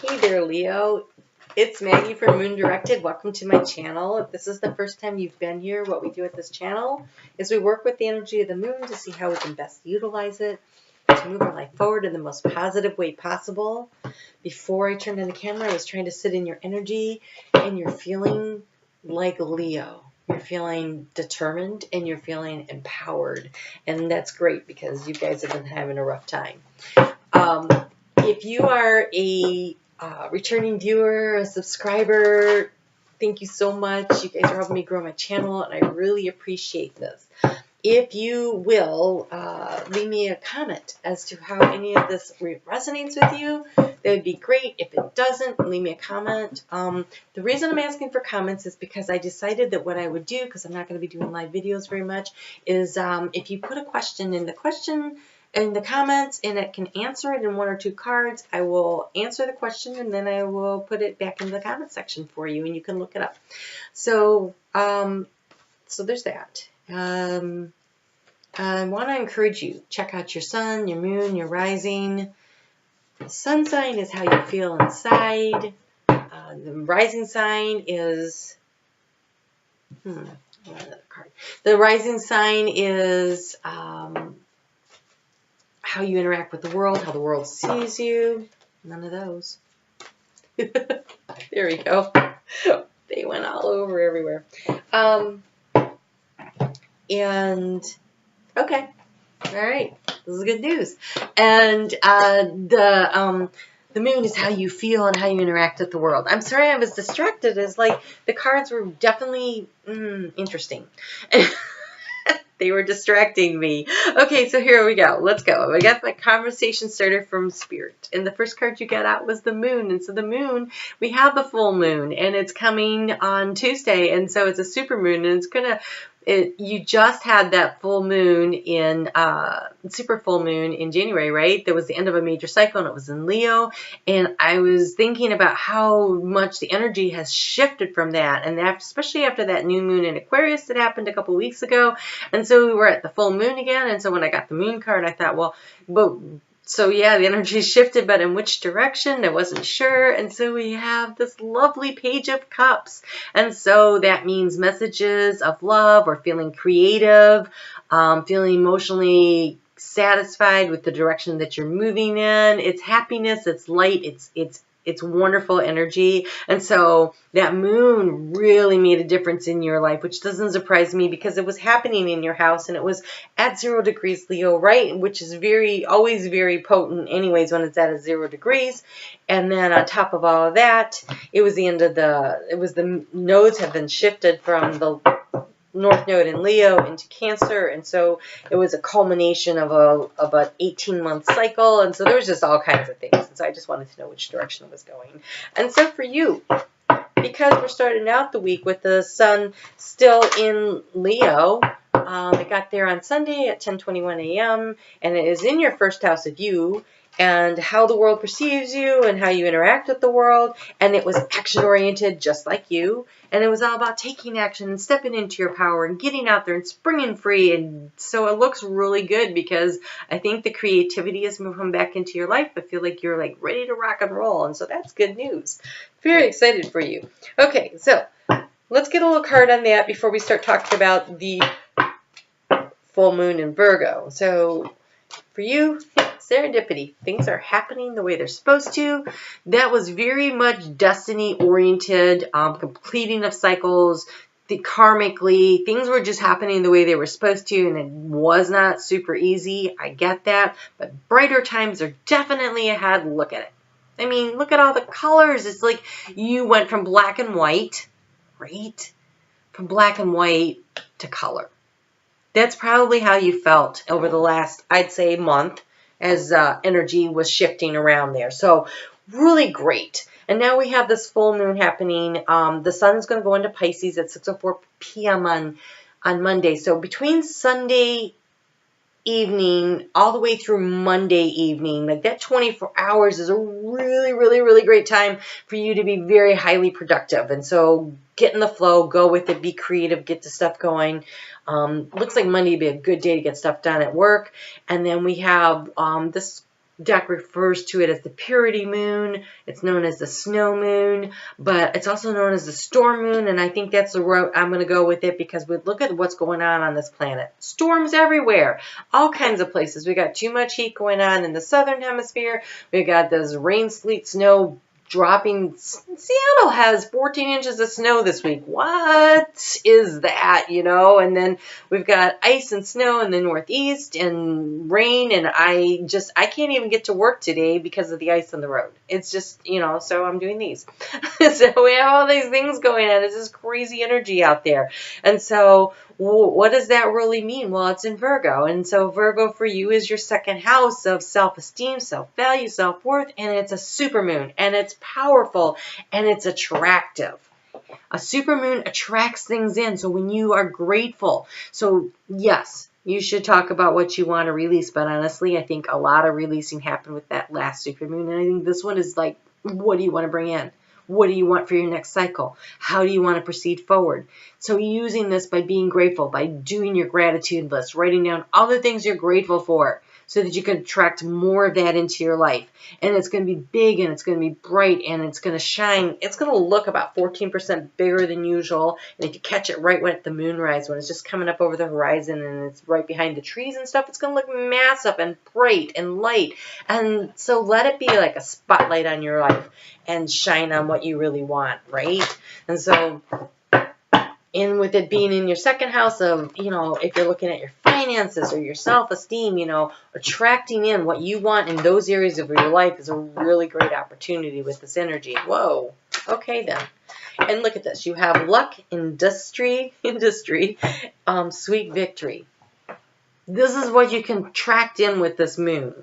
Hey there, Leo. It's Maggie from Moon Directed. Welcome to my channel. If this is the first time you've been here, what we do at this channel is we work with the energy of the moon to see how we can best utilize it to move our life forward in the most positive way possible. Before I turned on the camera, I was trying to sit in your energy, and you're feeling like Leo. You're feeling determined and you're feeling empowered. And that's great because you guys have been having a rough time. If you are a returning viewer, a subscriber, thank you so much. You guys are helping me grow my channel, and I really appreciate this. If you will, leave me a comment as to how any of this resonates with you, that would be great. If it doesn't, leave me a comment. The reason I'm asking for comments is because I decided that what I would do, because I'm not going to be doing live videos very much, is if you put a question in the comments and it can answer it in one or two cards, I will answer the question and then I will put it back in the comment section for you and you can look it up. So, so there's that. I want to encourage you, check out your sun, your moon, your rising. The sun sign is how you feel inside. The rising sign is, another card. The rising sign is, how you interact with the world, how the world sees you. None of those. There we go. They went all over everywhere. And okay, all right, this is good news. And the moon is how you feel and how you interact with the world. I'm sorry I was distracted. It's like the cards were definitely interesting. They were distracting me. Okay, so here we go. Let's go. I got my conversation starter from Spirit. And the first card you got out was the moon. And so the moon, we have the full moon. And it's coming on Tuesday. And so it's a super moon. And it's going to... you just had that full moon in, super full moon in January, right? That was the end of a major cycle and it was in Leo. And I was thinking about how much the energy has shifted from that. And especially after that new moon in Aquarius that happened a couple weeks ago. And so we were at the full moon again. And so when I got the moon card, I thought, well, so yeah, the energy shifted, but in which direction? I wasn't sure. And so we have this lovely Page of Cups. And so that means messages of love or feeling creative, feeling emotionally satisfied with the direction that you're moving in. It's happiness, it's light, it's wonderful energy. And so that moon really made a difference in your life, which doesn't surprise me because it was happening in your house and it was at 0 degrees Leo, right? Which is always very potent anyways when it's at 0 degrees. And then on top of all of that, it was the end of the nodes have been shifted from the North Node in Leo into Cancer, and so it was a culmination of an 18-month cycle, and so there was just all kinds of things, and so I just wanted to know which direction it was going. And so for you, because we're starting out the week with the sun still in Leo, it got there on Sunday at 10:21 a.m., and it is in your first house of you, and how the world perceives you and how you interact with the world. And it was action-oriented just like you. And it was all about taking action and stepping into your power and getting out there and springing free. And so it looks really good because I think the creativity is moving back into your life. I feel like you're like ready to rock and roll. And so that's good news. Very excited for you. Okay, so let's get a little card on that before we start talking about the full moon in Virgo. So for you, serendipity. Things are happening the way they're supposed to. That was very much destiny-oriented, completing of cycles, karmically. Things were just happening the way they were supposed to, and it was not super easy. I get that, but brighter times are definitely ahead. Look at it. I mean, look at all the colors. It's like you went from black and white, right? From black and white to color. That's probably how you felt over the last, I'd say, month as energy was shifting around there. So really great. And now we have this full moon happening. The sun is going to go into Pisces at 6:04 p.m. on Monday. So between Sunday evening all the way through Monday evening, like that 24 hours is a really, really, really great time for you to be very highly productive. And so get in the flow, go with it, be creative, get the stuff going. Looks like Monday would be a good day to get stuff done at work. And then we have this deck refers to it as the purity moon. It's known as the snow moon, but it's also known as the storm moon, and I think that's the route I'm going to go with it, because we look at what's going on this planet. Storms everywhere, all kinds of places. We got too much heat going on in the southern hemisphere. We got this rain, sleet, snow dropping. Seattle has 14 inches of snow this week. What is that, you know? And then we've got ice and snow in the Northeast and rain, and I can't even get to work today because of the ice on the road. It's just, you know, so I'm doing these. So we have all these things going on. It's this crazy energy out there. And so what does that really mean? Well, it's in Virgo. And so Virgo for you is your second house of self-esteem, self-value, self-worth, and it's a supermoon, and it's powerful, and it's attractive. A supermoon attracts things in. So when you are grateful, so yes, you should talk about what you want to release, but honestly, I think a lot of releasing happened with that last supermoon, and I think this one is like, what do you want to bring in? What do you want for your next cycle? How do you want to proceed forward? So using this by being grateful, by doing your gratitude list, writing down all the things you're grateful for, so that you can attract more of that into your life. And it's going to be big, and it's going to be bright, and it's going to shine. It's going to look about 14% bigger than usual. And if you catch it right when at the moonrise, when it's just coming up over the horizon and it's right behind the trees and stuff, it's going to look massive and bright and light. And so let it be like a spotlight on your life and shine on what you really want, right? And so, and with it being in your second house of, you know, if you're looking at your finances or your self-esteem, you know, attracting in what you want in those areas of your life is a really great opportunity with this energy. Whoa. Okay then. And look at this. You have luck, industry, sweet victory. This is what you can attract in with this moon.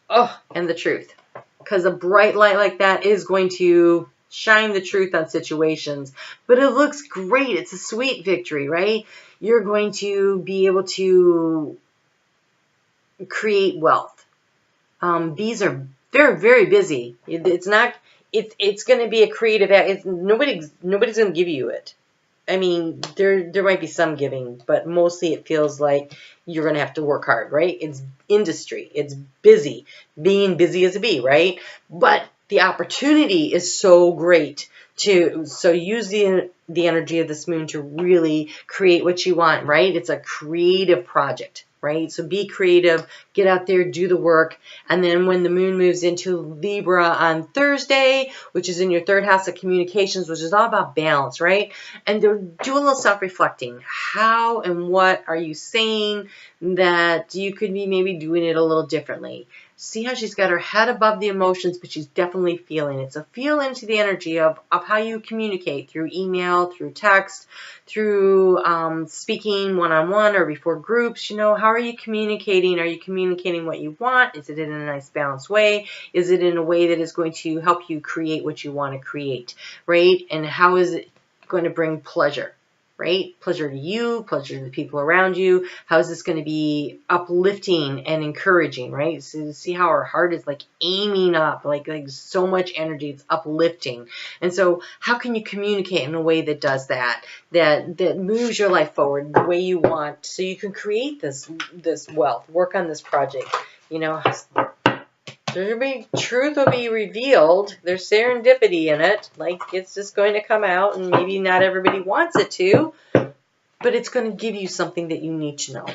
Oh, and the truth. Because a bright light like that is going to shine the truth on situations. But it looks great. It's a sweet victory, right? You're going to be able to create wealth. Bees are very, very busy. It's not. It's going to be a creative. Nobody's going to give you it. I mean, there might be some giving, but mostly it feels like you're going to have to work hard, right? It's industry. It's busy. Being busy as a bee, right? But the opportunity is so great so use the energy of this moon to really create what you want, right? It's a creative project, right? So be creative, get out there, do the work. And then when the moon moves into Libra on Thursday, which is in your third house of communications, which is all about balance, right? And do a little self-reflecting. How and what are you saying that you could be maybe doing it a little differently? See how she's got her head above the emotions, but she's definitely feeling it. So feel into the energy of how you communicate through email, through text, through speaking one-on-one or before groups. You know, how are you communicating? Are you communicating what you want? Is it in a nice balanced way? Is it in a way that is going to help you create what you want to create, right? And how is it going to bring pleasure? Right? Pleasure to you, pleasure to the people around you. How is this going to be uplifting and encouraging, right? So see how our heart is like aiming up, like so much energy, it's uplifting. And so how can you communicate in a way that does that moves your life forward the way you want, so you can create this wealth, work on this project, you know. Truth will be revealed. There's serendipity in it. Like, it's just going to come out, and maybe not everybody wants it to, but it's going to give you something that you need to know.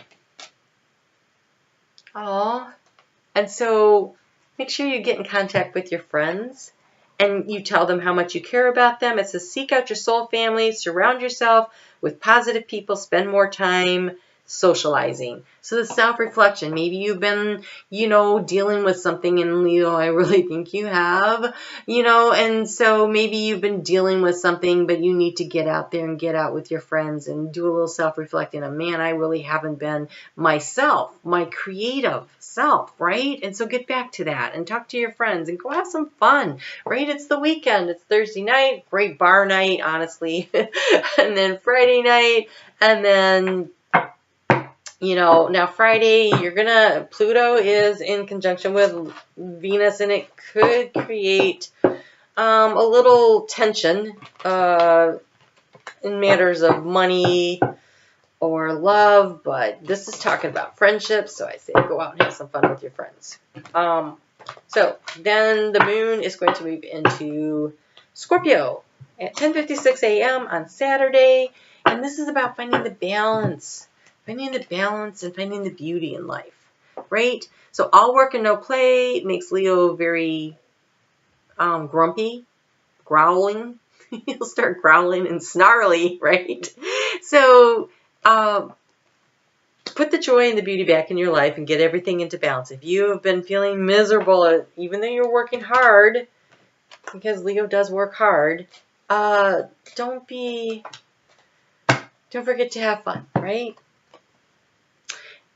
Aww. And so make sure you get in contact with your friends and you tell them how much you care about them. It says seek out your soul family, surround yourself with positive people, spend more time socializing. So the self-reflection, maybe you've been, you know, dealing with something, and Leo, I really think you have, you know, and so maybe you've been dealing with something, but you need to get out there and get out with your friends and do a little self-reflecting of, man, I really haven't been myself, my creative self, right? And so get back to that and talk to your friends and go have some fun, right? It's the weekend. It's Thursday night, great bar night, honestly, and then Friday night, and then, you know, now Friday, Pluto is in conjunction with Venus, and it could create a little tension in matters of money, or love, but this is talking about friendships, so I say go out and have some fun with your friends. So then the moon is going to move into Scorpio at 10:56 a.m. on Saturday, and this is about finding the balance and finding the beauty in life, right? So all work and no play makes Leo very grumpy, growling. He'll start growling and snarly, right? So put the joy and the beauty back in your life and get everything into balance. If you have been feeling miserable, even though you're working hard, because Leo does work hard, don't forget to have fun, right?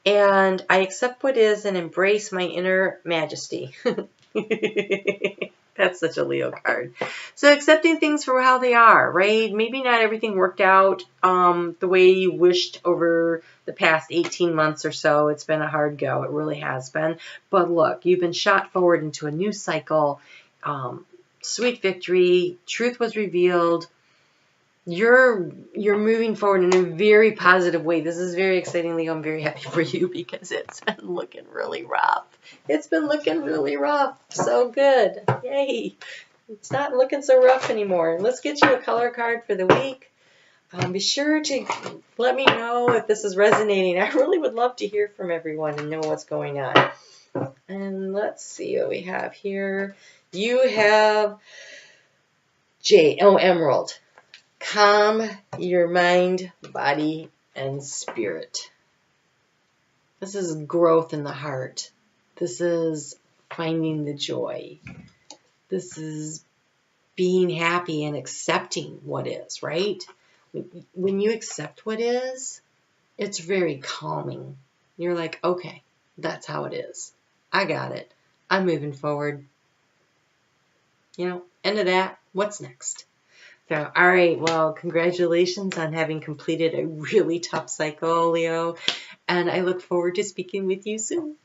And I accept what is and embrace my inner majesty. That's such a Leo card. So accepting things for how they are, right? Maybe not everything worked out the way you wished over the past 18 months or so. It's been a hard go. It really has been. But look, you've been shot forward into a new cycle. Sweet victory. Truth was revealed. You're moving forward in a very positive way. This is very exciting, Leo. I'm very happy for you because it's been looking really rough. It's been looking really rough. So good. Yay. It's not looking so rough anymore. Let's get you a color card for the week. Be sure to let me know if this is resonating. I really would love to hear from everyone and know what's going on. And let's see what we have here. You have Emerald. Calm your mind, body, and spirit. This is growth in the heart. This is finding the joy. This is being happy and accepting what is, right? When you accept what is, it's very calming. You're like, okay, that's how it is. I got it. I'm moving forward. End of that. What's next? So, all right, well, congratulations on having completed a really tough cycle, Leo, and I look forward to speaking with you soon.